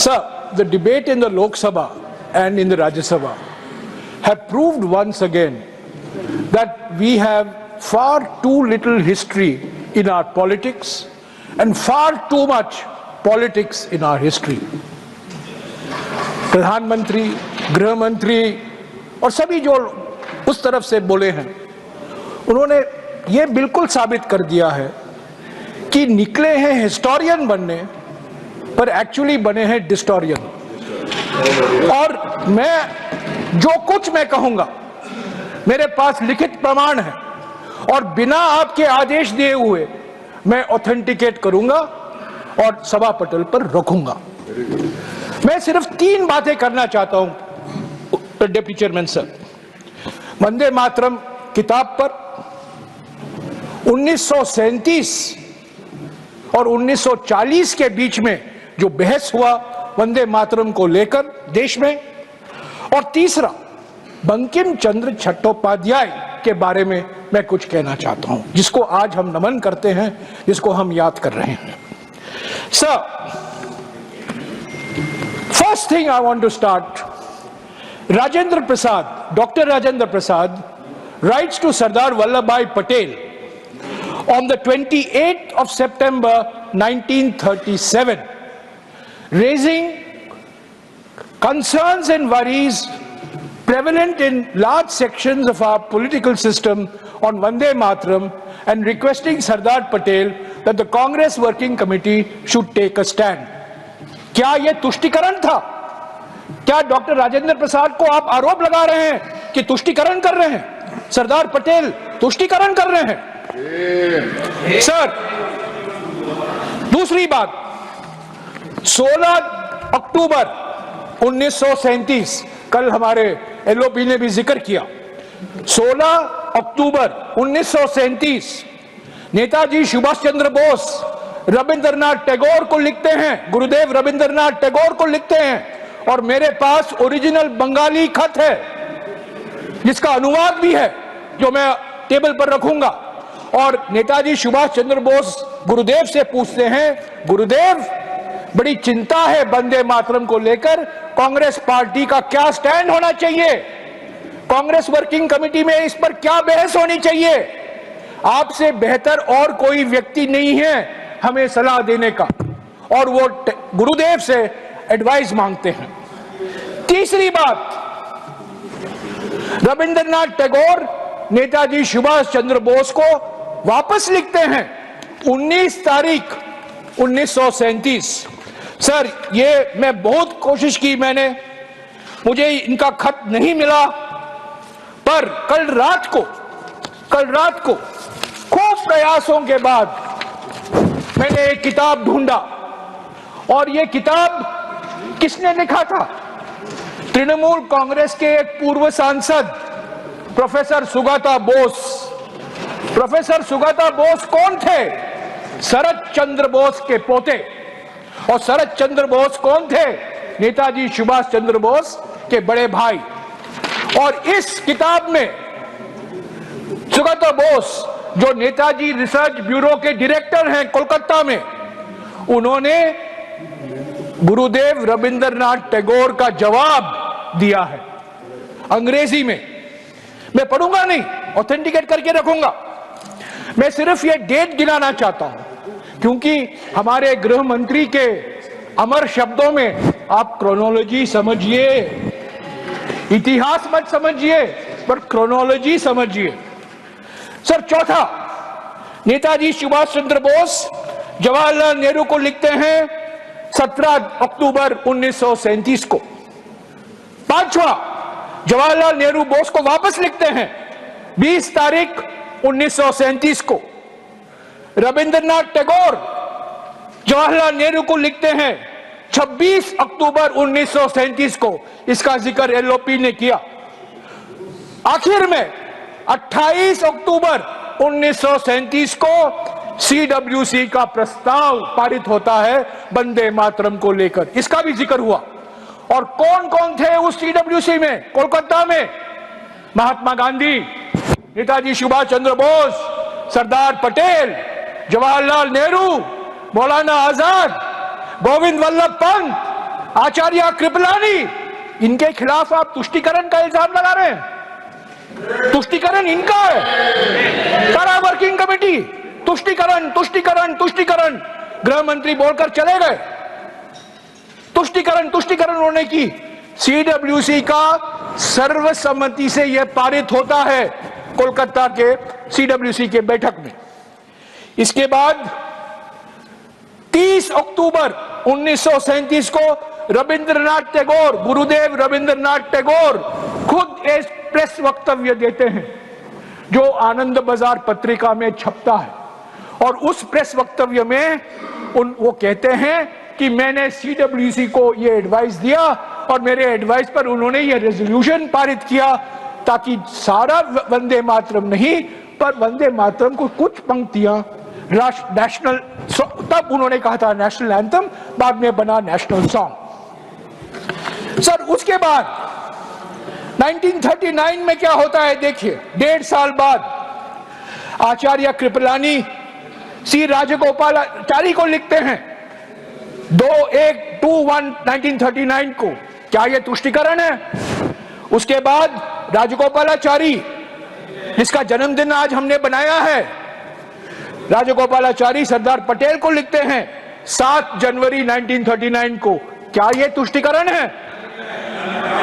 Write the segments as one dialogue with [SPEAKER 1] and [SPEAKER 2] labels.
[SPEAKER 1] Sir, the debate in the Lok Sabha and in the Rajya Sabha have proved once again that we have far too little history in our politics and far too much politics in our history. प्रधानमंत्री, गृह मंत्री और सभी जो उस तरफ से बोले हैं, उन्होंने ये बिल्कुल साबित कर दिया है कि निकले हैं हिस्टोरियन बनने पर एक्चुअली बने हैं डिस्टोरियन। और मैं जो कुछ मैं कहूंगा मेरे पास लिखित प्रमाण है और बिना आपके आदेश दिए हुए मैं ऑथेंटिकेट करूंगा और सभा पटल पर रखूंगा। मैं सिर्फ 3 बातें करना चाहता हूं deputy chairman sir. Vande Mataram किताब पर 1937 और 1940 के बीच में जो बहस हुआ वंदे मातरम को लेकर देश में, और तीसरा बंकिम चंद्र चट्टोपाध्याय के बारे में मैं कुछ कहना चाहता हूं, जिसको आज हम नमन करते हैं, जिसको हम याद कर रहे हैं। Sir, first thing I want to start, Rajendra Prasad, Dr. Rajendra Prasad writes to Sardar Vallabhbhai Patel on the 28th of September 1937, raising concerns and worries prevalent in large sections of our political system on Vande Mataram and requesting Sardar Patel that the Congress Working Committee should take a stand. क्या ये तुष्टिकरण था? क्या doctor Rajendra Prasad को आप आरोप लगा रहे हैं कि तुष्टिकरण कर रहे हैं? सरदार पटेल तुष्टिकरण कर रहे हैं? सर, दूसरी बात, 16 अक्टूबर 1937, कल हमारे एलओपी ने भी जिक्र किया, 16 अक्टूबर 1937 नेताजी सुभाष चंद्र बोस रविंद्रनाथ टैगोर को लिखते हैं, गुरुदेव रविंद्रनाथ टैगोर को लिखते हैं, और मेरे पास ओरिजिनल बंगाली खत है जिसका अनुवाद भी है जो मैं टेबल पर रखूंगा। और नेताजी सुभाष चंद्र बोस गुरुदेव से पूछते हैं, गुरुदेव बड़ी चिंता है वंदे मातरम को लेकर, कांग्रेस पार्टी का क्या स्टैंड होना चाहिए, कांग्रेस वर्किंग कमेटी में इस पर क्या बहस होनी चाहिए? आपसे बेहतर और कोई व्यक्ति नहीं है हमें सलाह देने का, और वो गुरुदेव से एडवाइस मांगते हैं। तीसरी बात, रविंद्रनाथ टैगोर नेताजी सुभाष चंद्र बोस को वापस लिखते हैं 19 तारीख 1937। सर, ये मैं बहुत कोशिश की, मुझे इनका खत नहीं मिला, पर कल रात को खूब प्रयासों के बाद मैंने एक किताब ढूंढा, और ये किताब किसने लिखा था? तृणमूल कांग्रेस के एक पूर्व सांसद प्रोफेसर सुगता बोस। प्रोफेसर सुगता बोस कौन थे? शरद चंद्र बोस के पोते। और शरद चंद्र बोस कौन थे? नेताजी सुभाष चंद्र बोस के बड़े भाई। और इस किताब में सुगता बोस, जो नेताजी रिसर्च ब्यूरो के डायरेक्टर हैं कोलकाता में, उन्होंने गुरुदेव रविंद्रनाथ टैगोर का जवाब दिया है अंग्रेजी में। मैं पढ़ूंगा नहीं, ऑथेंटिकेट करके रखूंगा। मैं सिर्फ ये डेट गिनाना चाहता हूं क्योंकि हमारे गृह मंत्री के अमर शब्दों में आप क्रोनोलॉजी समझिए, इतिहास मत समझिए पर क्रोनोलॉजी समझिए। सर, चौथा, नेताजी सुभाष चंद्र बोस जवाहरलाल नेहरू को लिखते हैं 17 अक्टूबर 1937 को। पांचवा, जवाहरलाल नेहरू बोस को वापस लिखते हैं 20 तारीख 1937 को। रविंद्रनाथ टैगोर जवाहरलाल नेहरू को लिखते हैं 26 अक्टूबर 1937 को। इसका जिक्र एलओपी ने किया। आखिर में 28 अक्टूबर 1937 को सीडब्ल्यूसी का प्रस्ताव पारित होता है वंदे मातरम को लेकर, इसका भी जिक्र हुआ। और कौन कौन थे उस सीडब्ल्यूसी में? कोलकाता में महात्मा गांधी, नेताजी सुभाष चंद्र बोस, सरदार पटेल, जवाहरलाल नेहरू, मौलाना आजाद, गोविंद वल्लभ पंत, आचार्य कृपलानी, इनके खिलाफ आप तुष्टीकरण का इल्जाम लगा रहे हैं। तुष्टीकरण इनका है। सारा वर्किंग कमेटी तुष्टीकरण तुष्टीकरण तुष्टीकरण, गृह मंत्री बोलकर चले गए। तुष्टीकरण तुष्टीकरण उन्होंने की। सीडब्ल्यूसी का सर्वसम्मति से यह पारित होता है कोलकाता के सीडब्ल्यूसी के बैठक में। इसके बाद 30 अक्टूबर 1937 को रविंद्रनाथ टैगोर, गुरुदेव रविंद्रनाथ टैगोर खुद एक प्रेस वक्तव्य देते हैं जो आनंद बाजार पत्रिका में छपता है। और उस प्रेस वक्तव्य में वो कहते हैं कि मैंने सीडब्ल्यूसी को ये एडवाइस दिया और मेरे एडवाइस पर उन्होंने ये रेजोल्यूशन पारित किया ताकि सारा वंदे मातरम नहीं पर वंदे मातरम को कुछ पंक्तियां नेशनल, तब उन्होंने कहा था नेशनल एंथम, बाद में बना नेशनल सॉन्ग। सर उसके बाद 1939 में क्या होता है देखिए। 1.5 साल बाद आचार्य कृपलानी सी राजगोपालाचारी को लिखते हैं 1939 को। क्या यह तुष्टीकरण है? उसके बाद राजगोपालाचारी, जिसका जन्मदिन आज हमने बनाया है, राजगोपालाचारी सरदार पटेल को लिखते हैं 7 जनवरी 1939 को। क्या यह तुष्टीकरण है?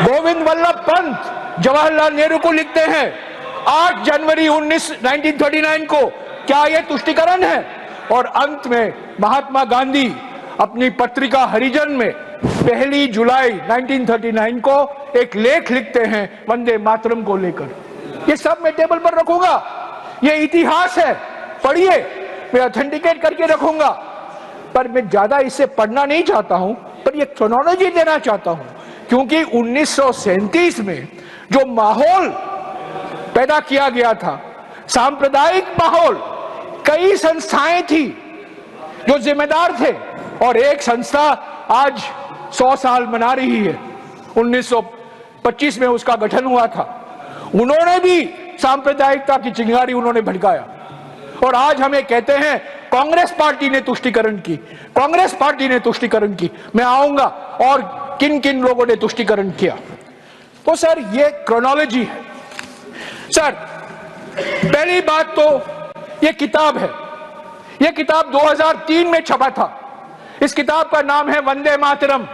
[SPEAKER 1] गोविंद वल्लभ पंत जवाहरलाल नेहरू को लिखते हैं 8 जनवरी 1939 को। क्या यह तुष्टीकरण है? और अंत में महात्मा गांधी अपनी पत्रिका हरिजन में 1 जुलाई 1939 को एक लेख लिखते हैं वंदे मातरम को लेकर। ये सब मैं टेबल पर रखूंगा, ये इतिहास है, पढ़िए, मैं ऑथेंटिकेट करके रखूंगा। पर मैं ज्यादा इसे पढ़ना नहीं चाहता हूं, पर ये क्रोनोलॉजी देना चाहता हूं क्योंकि 1937 में जो माहौल पैदा किया गया था, सांप्रदायिक माहौल, कई संस्थाएं थी जो जिम्मेदार थे और एक संस्था आज 100 साल मना रही है। 1925 में उसका गठन हुआ था। उन्होंने भी सांप्रदायिकता की चिंगारी उन्होंने भड़काया और आज हमें कहते हैं कांग्रेस पार्टी ने तुष्टीकरण की, कांग्रेस पार्टी ने तुष्टीकरण की। मैं आऊंगा और किन किन लोगों ने तुष्टीकरण किया। तो सर ये क्रोनोलॉजी है। सर पहली बात तो ये किताब है। ये किताब 2003 में छपा था। इस किताब का नाम है वंदे मातरम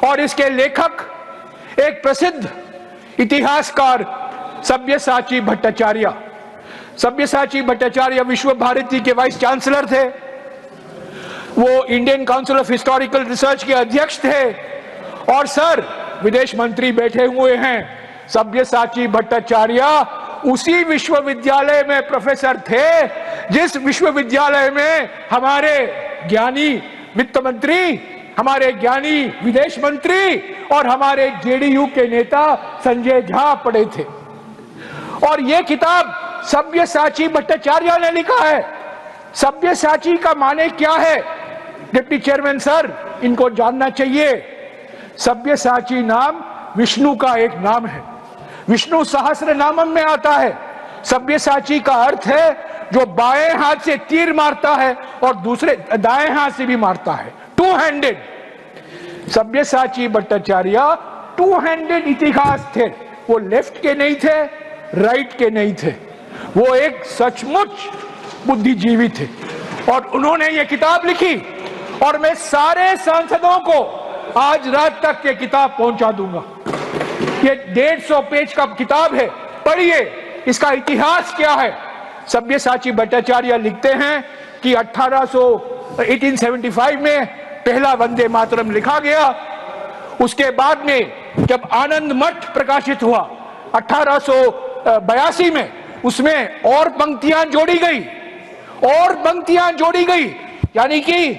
[SPEAKER 1] और इसके लेखक एक प्रसिद्ध इतिहासकार सब्यसाची भट्टाचार्य। सब्यसाची भट्टाचार्य विश्व भारती के वाइस चांसलर थे। वो Indian council of historical research के अध्यक्ष थे और सर विदेश मंत्री बैठे हुए हैं। सब्यसाची भट्टाचार्य उसी विश्वविद्यालय में प्रोफेसर थे जिस विश्वविद्यालय में हमारे ज्ञानी वित्त मंत्री, हमारे ज्ञानी विदेश मंत्री और हमारे जेडीयू के नेता संजय झा पढ़े थे। और यह किताब सब्यसाची भट्टाचार्य ने लिखा है। सब्यसाची का माने क्या है? डिप्टी चेयरमैन सर, इनको जानना चाहिए। सब्यसाची नाम विष्णु का एक नाम है, विष्णु सहस्त्र नामम में आता है। सब्यसाची का अर्थ है जो बाएं हाथ से तीर मारता है और दूसरे दाएं हाथ से भी मारता है, 2 हैंडेड। सब्यसाची भट्टाचार्य 2 हैंडेड इतिहास थे। वो लेफ्ट के नहीं थे, राइट के नहीं थे, वो एक सचमुच बुद्धिजीवी थे और उन्होंने ये किताब लिखी और मैं सारे सांसदों को आज रात तक ये किताब पहुंचा दूंगा। ये 150 पेज का किताब है, पढ़िए इसका इतिहास क्या है। सब्यसाची भट्टाचार्य लिखते हैं कि 1875 में पहला वंदे मातरम लिखा गया। उसके बाद में जब आनंद मठ प्रकाशित हुआ 1882 में, उसमें और पंक्तियां जोड़ी गई, और पंक्तियां जोड़ी गई, यानी कि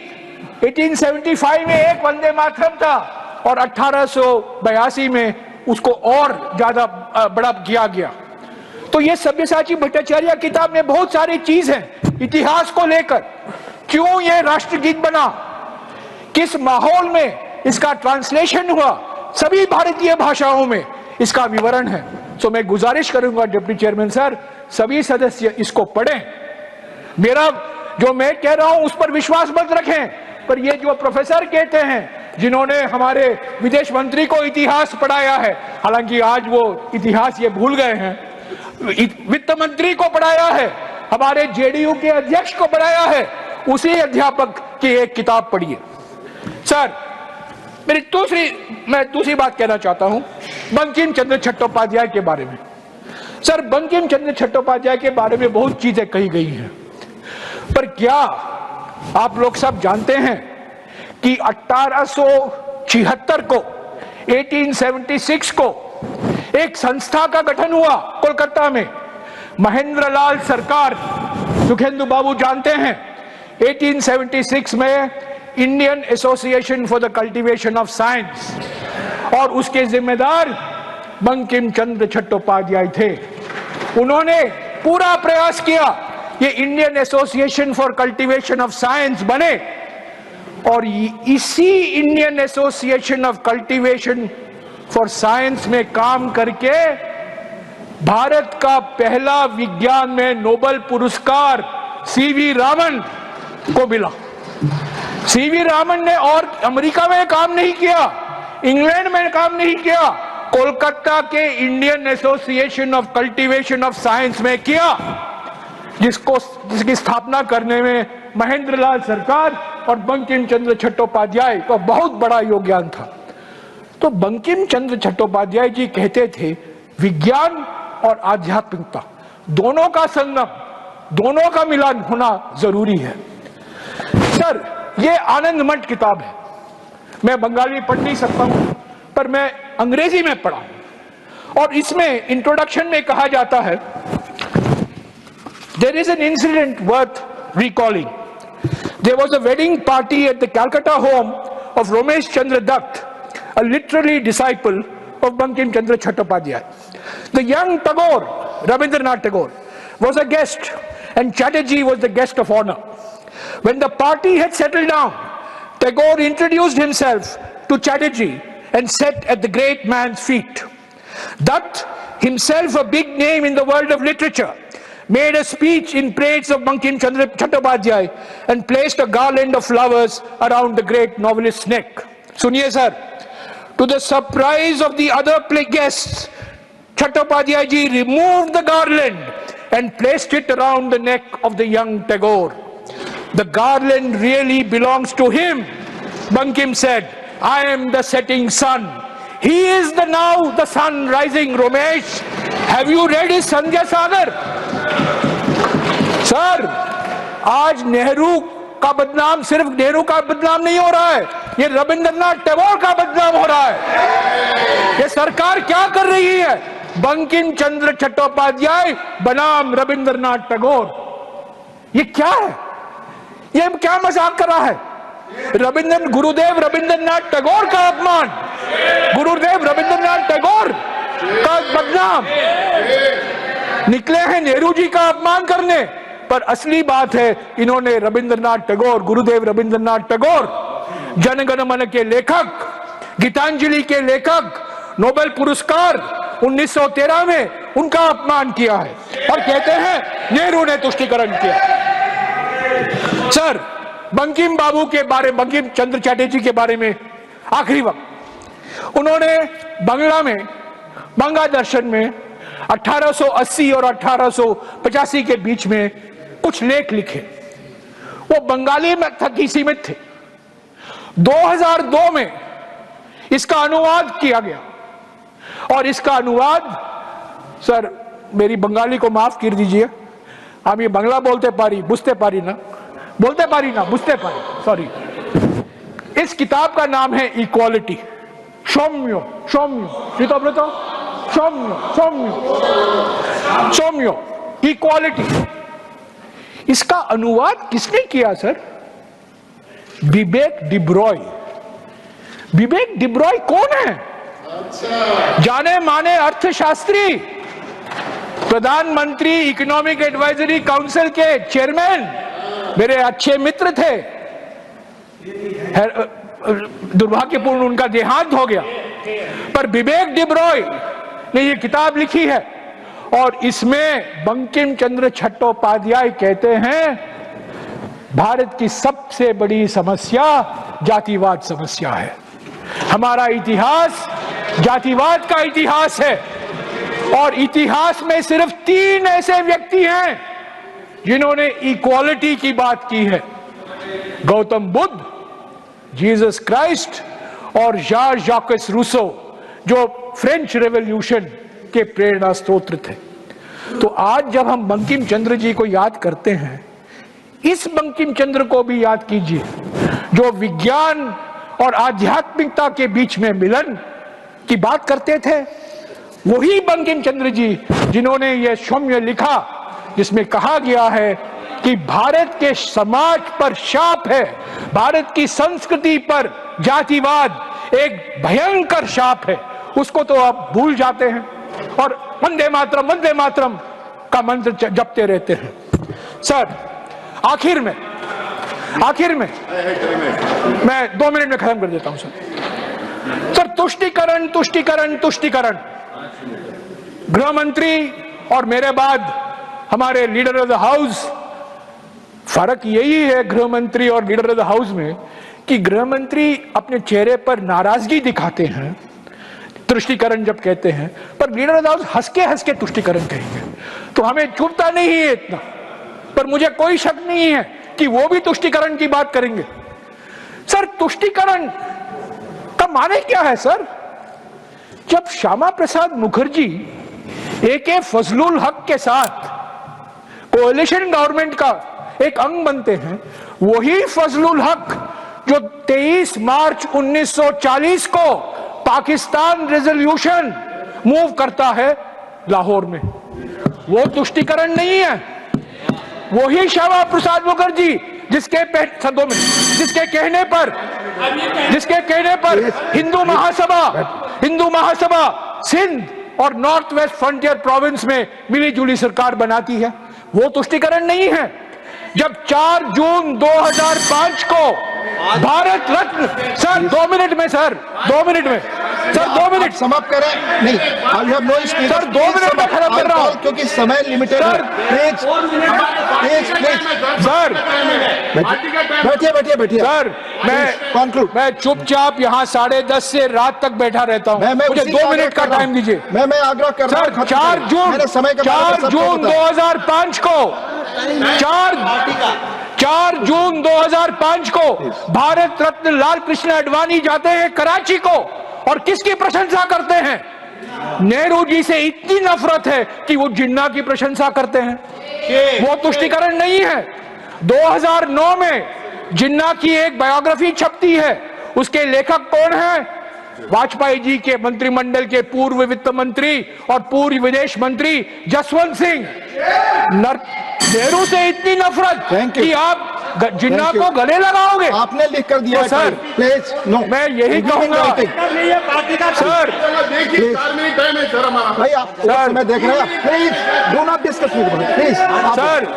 [SPEAKER 1] 1875 में एक वंदे मातरम था और 1882 में उसको और ज्यादा बड़ा किया गया। तो ये सब्यसाची भट्टाचार्य किताब में बहुत सारी चीज है इतिहास को लेकर। क्यों ये राष्ट्रगीत बना, किस माहौल में इसका ट्रांसलेशन हुआ, सभी भारतीय भाषाओं में इसका विवरण है। तो मैं गुजारिश करूंगा डिप्टी चेयरमैन सर, सभी सदस्य इसको पढ़ें। मेरा जो मैं कह रहा हूं उस पर विश्वास मत रखें, पर ये जो प्रोफेसर कहते हैं जिन्होंने हमारे विदेश मंत्री को इतिहास पढ़ाया है, हालांकि आज वो इतिहास ये भूल गए हैं, वित्त मंत्री को पढ़ाया है, हमारे जेडीयू के अध्यक्ष को पढ़ाया है, उसी अध्यापक की एक किताब पढ़िए। सर, मैं दूसरी बात कहना चाहता हूं बंकिम चंद्र चट्टोपाध्याय के बारे में। सर, बंकिम चंद्र चट्टोपाध्याय के बारे में बहुत चीजें कही गई हैं, पर क्या आप लोग सब जानते हैं कि 1876 को 1876 को एक संस्था का गठन हुआ कोलकाता में, महेंद्र लाल सरकार, सुखेंदु बाबू जानते हैं, 1876 में Indian association for the cultivation of science, और उसके जिम्मेदार बंकिम चंद्र चट्टोपाध्याय थे। उन्होंने पूरा प्रयास किया ये Indian association for cultivation of science बने, और इसी Indian association of cultivation for science में काम करके भारत का पहला विज्ञान में नोबेल पुरस्कार सीवी रामन को मिला। सीवी रामन ने और अमेरिका में काम नहीं किया, इंग्लैंड में काम नहीं किया, कोलकाता के Indian association of cultivation of science में किया, जिसकी स्थापना करने में महेंद्र लाल सरकार और बंकिम चंद्र चट्टोपाध्याय का बहुत बड़ा योगदान था। तो बंकिम चंद्र चट्टोपाध्याय जी कहते थे विज्ञान और आध्यात्मिकता दोनों का संगम, दोनों का मिलन होना जरूरी है। सर, ये आनंद मठ किताब है, मैं बंगाली पढ़ नहीं सकता हूं, पर मैं अंग्रेजी में पढ़ा, और इसमें इंट्रोडक्शन में कहा जाता है, there is an incident worth recalling. There was a wedding party at the Calcutta home of Ramesh Chandra Dutt, a literary disciple of Bankim Chandra Chattopadhyay. The young Tagore, Rabindranath Tagore, was a guest, and Chatterjee was the guest of honor. When the party had settled down, Tagore introduced himself to Chatterjee and sat at the great man's feet. Dutt, himself a big name in the world of literature, made a speech in praise of Bankim Chandra Chattopadhyay and placed a garland of flowers around the great novelist's neck. Suniye sir, to the surprise of the other guests, Chattopadhyay ji removed the garland and placed it around the neck of the young Tagore. The garland really belongs to him, Bankim said. I am the setting sun. He is now the sun rising. Ramesh, have you read his Sandhya Sagar? Sir, आज नेहरू का बदनाम सिर्फ नेहरू का बदनाम नहीं हो रहा है, ये रविंद्रनाथ टैगोर का बदनाम हो रहा है। ये सरकार क्या कर रही है? बंकिम चंद्र चट्टोपाध्याय बनाम रविंद्रनाथ टैगोर, ये क्या है? ये क्या मजाक कर रहा है? गुरुदेव रविंद्रनाथ टैगोर का अपमान, गुरुदेव रविंद्रनाथ टैगोर का बदनाम, निकले हैं नेहरू जी का अपमान करने, पर असली बात है इन्होंने रविंद्रनाथ टैगोर, गुरुदेव रविंद्रनाथ टैगोर, जनगण मन के लेखक, गीतांजलि के लेखक, नोबेल पुरस्कार 1913 में उनका अपमान किया है, और कहते हैं नेहरू ने तुष्टीकरण किया। सर, बंकिम बाबू के बारे, बंकिम चंद्र चटर्जी के बारे में आखिरी वक्त उन्होंने बंगला में, बंगा दर्शन में 1880 और 1885 के बीच में कुछ लेख लिखे, वो बंगाली में तक ही सीमित थे। 2002 में इसका अनुवाद किया गया, और इसका अनुवाद, सर मेरी बंगाली को माफ कर दीजिए, हम ये बंगला बोलते पारी बुझते पारी ना बुझते पारी, सॉरी। इस किताब का नाम है इक्वालिटी, सौम्यो इक्वालिटी। इसका अनुवाद किसने किया सर? विवेक डिब्रॉय। विवेक डिब्रॉय कौन है? जाने माने अर्थशास्त्री, प्रधानमंत्री इकोनॉमिक एडवाइजरी काउंसिल के चेयरमैन, मेरे अच्छे मित्र थे। दुर्भाग्यपूर्ण उनका देहांत हो गया, पर विवेक डिब्रॉय ने ये किताब लिखी है, और इसमें बंकिम चंद्र चट्टोपाध्याय कहते हैं भारत की सबसे बड़ी समस्या जातिवाद समस्या है। हमारा इतिहास जातिवाद का इतिहास है और इतिहास में सिर्फ 3 ऐसे व्यक्ति हैं जिन्होंने इक्वालिटी की बात की है, गौतम बुद्ध, जीसस क्राइस्ट और जॉन जैक्स रूसो, जो फ्रेंच रेवोल्यूशन के प्रेरणा स्रोत थे। तो आज जब हम बंकिम चंद्र जी को याद करते हैं, इस बंकिम चंद्र को भी याद कीजिए जो विज्ञान और आध्यात्मिकता के बीच में मिलन की बात करते थे। वही बंकिम चंद्र जी जिन्होंने यह सौम्य लिखा जिसमें कहा गया है कि भारत के समाज पर शाप है, भारत की संस्कृति पर जातिवाद एक भयंकर शाप है, उसको तो आप भूल जाते हैं और वंदे मातरम का मंत्र जपते रहते हैं। सर, आखिर में मैं 2 मिनट में खत्म कर देता हूं सर। तुष्टीकरण गृह मंत्री और मेरे बाद हमारे लीडर ऑफ द हाउस, फर्क यही है गृह मंत्री और लीडर ऑफ द हाउस में कि गृह मंत्री अपने चेहरे पर नाराजगी दिखाते हैं तुष्टीकरण जब कहते हैं, पर लीडर ऑफ द हाउस हंस के तुष्टीकरण कहेंगे, तो हमें चुभता नहीं है इतना। पर मुझे कोई शक नहीं है कि वो भी तुष्टीकरण की बात करेंगे। सर, तुष्टीकरण का माने क्या है सर? जब श्यामा प्रसाद मुखर्जी AK फजलुल हक के साथ कोएलिशन गवर्नमेंट का एक अंग बनते हैं, वही फजलुल हक जो 23 मार्च 1940 को पाकिस्तान रेजोल्यूशन मूव करता है लाहौर में, वो तुष्टीकरण नहीं है। वही श्यामा प्रसाद मुखर्जी जिसके कहने पर हिंदू महासभा सिंध और नॉर्थ वेस्ट फ्रंटियर प्रोविंस में मिली जुली सरकार बनाती है, वो तुष्टीकरण नहीं है। जब 4 जून 2005 को भारत रत्न, सर 2 मिनट में
[SPEAKER 2] समाप्त करें। नहीं,
[SPEAKER 1] सर 2 मिनट में खत्म कर रहा हूं
[SPEAKER 2] क्योंकि समय लिमिटेड है।
[SPEAKER 1] सर
[SPEAKER 2] बैठिए
[SPEAKER 1] सर, मैं चुपचाप यहाँ 10:30 से रात तक बैठा रहता हूँ, मुझे 2 मिनट का टाइम दीजिए।
[SPEAKER 2] मैं आग्रह कर रहा हूं।
[SPEAKER 1] 4 जून 2005 को 4 जून 2005 को भारत रत्न लाल कृष्ण आडवाणी जाते हैं कराची को और किसकी प्रशंसा करते हैं? नेहरू जी से इतनी नफरत है कि वो जिन्ना की प्रशंसा करते हैं। वो तुष्टीकरण नहीं है। 2009 में जिन्ना की एक बायोग्राफी छपती है, उसके लेखक कौन है? वाजपेयी जी के मंत्रिमंडल के पूर्व वित्त मंत्री और पूर्व विदेश मंत्री जसवंत सिंह। नेहरू से इतनी नफरत कि आप जिन्ना को गले लगाओगे?
[SPEAKER 2] आपने लिख कर दिया
[SPEAKER 1] तो सर,
[SPEAKER 2] प्लीज नो,
[SPEAKER 1] मैं यही कहूंगा सर,
[SPEAKER 2] भाई आप मैं देख रहा हूं, please do not discuss please
[SPEAKER 1] sir,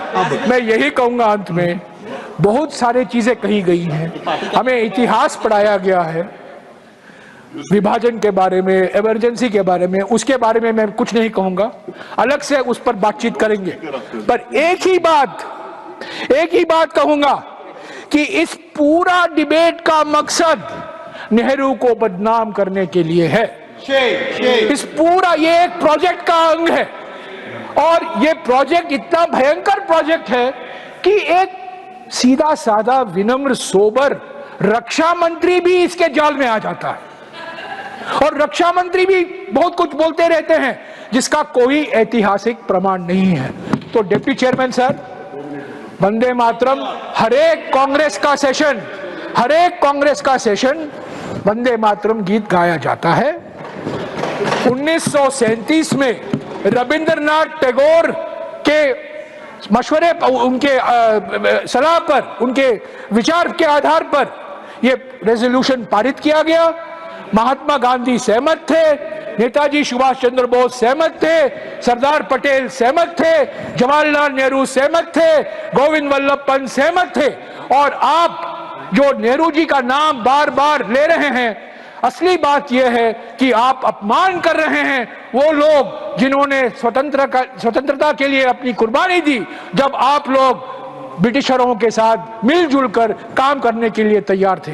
[SPEAKER 1] मैं यही कहूंगा अंत में, बहुत सारी चीजें कही गई हैं, हमें इतिहास पढ़ाया गया है विभाजन के बारे में, इमरजेंसी के बारे में, उसके बारे में मैं कुछ नहीं कहूंगा, अलग से उस पर बातचीत करेंगे। पर एक ही बात कहूंगा कि इस पूरा डिबेट का मकसद नेहरू को बदनाम करने के लिए है। इस पूरा ये एक प्रोजेक्ट का अंग है और ये प्रोजेक्ट इतना भयंकर प्रोजेक्ट है कि एक सीधा साधा विनम्र सोबर रक्षा मंत्री भी इसके जाल में आ जाता है और रक्षा मंत्री भी बहुत कुछ बोलते रहते हैं जिसका कोई ऐतिहासिक प्रमाण नहीं है। तो deputy chairman sir, Vande Mataram हर एक कांग्रेस का सेशन वंदे मातरम गीत गाया जाता है। 1937 में रविंद्रनाथ टैगोर के मशवरे, उनके सलाह पर, उनके विचार के आधार पर यह रेजोल्यूशन पारित किया गया। महात्मा गांधी सहमत थे, नेताजी सुभाष चंद्र बोस सहमत थे, सरदार पटेल सहमत थे, जवाहरलाल नेहरू सहमत थे, गोविंद वल्लभ पंत सहमत थे। और आप जो नेहरू जी का नाम बार बार ले रहे हैं, असली बात यह है कि आप अपमान कर रहे हैं वो लोग जिन्होंने स्वतंत्रता के लिए अपनी कुर्बानी दी, जब आप लोग ब्रिटिशरों के साथ मिलजुल कर काम करने के लिए तैयार थे।